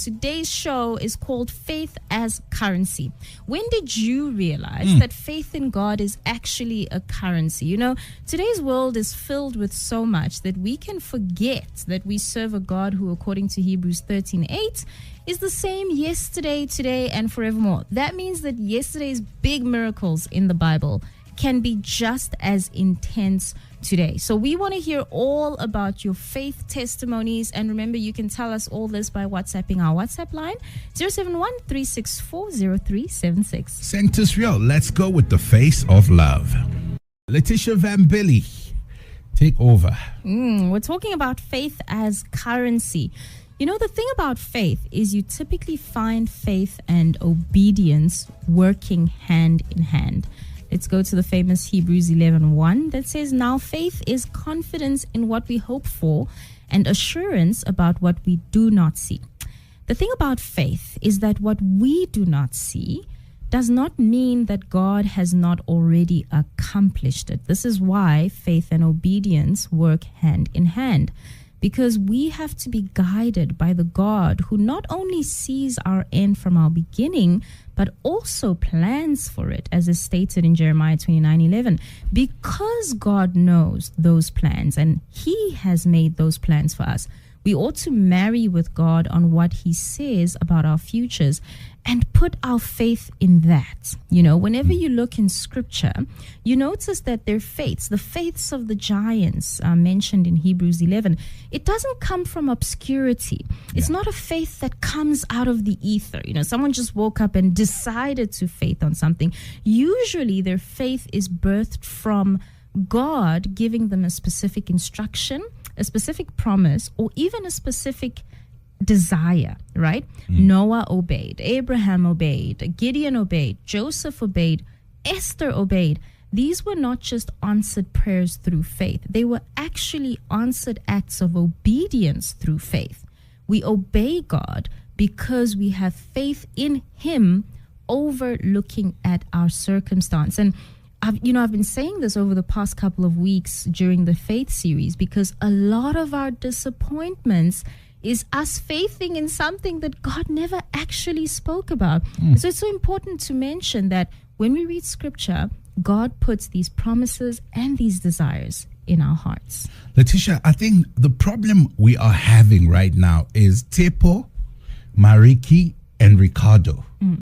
today's show is called Faith as Currency. When did you realize that faith in God is actually a currency? You know, today's world is filled with so much that we can forget that we serve a God who, according to Hebrews 13:8, is the same yesterday, today, and forevermore. That means that yesterday's big miracles in the Bible can be just as intense today. So we want to hear all about your faith testimonies. And remember, you can tell us all this by WhatsApping our WhatsApp line, 071-364-0376. Sanctus Real, let's go with the face of love. Letitia Van Billy, take over. We're talking about faith as currency. You know, the thing about faith is you typically find faith and obedience working hand in hand. Let's go to the famous Hebrews 11:1 that says, "Now faith is confidence in what we hope for and assurance about what we do not see." The thing about faith is that what we do not see does not mean that God has not already accomplished it. This is why faith and obedience work hand in hand, because we have to be guided by the God who not only sees our end from our beginning, but also plans for it, as is stated in Jeremiah 29:11. Because God knows those plans and He has made those plans for us, we ought to marry with God on what He says about our futures and put our faith in that. You know, whenever you look in Scripture, you notice that their faiths, the faiths of the giants mentioned in Hebrews 11, it doesn't come from obscurity. It's not a faith that comes out of the ether. You know, someone just woke up and decided to faith on something. Usually their faith is birthed from God giving them a specific instruction, a specific promise, or even a specific desire, right? Noah obeyed, Abraham obeyed, Gideon obeyed, Joseph obeyed, Esther obeyed. These were not just answered prayers through faith. They were actually answered acts of obedience through faith. We obey God because we have faith in Him over looking at our circumstance. And I've been saying this over the past couple of weeks during the faith series, because a lot of our disappointments is us faithing in something that God never actually spoke about. So it's so important to mention that when we read Scripture, God puts these promises and these desires in our hearts. Letitia, I think the problem we are having right now is Tepo, Mariki, and Ricardo.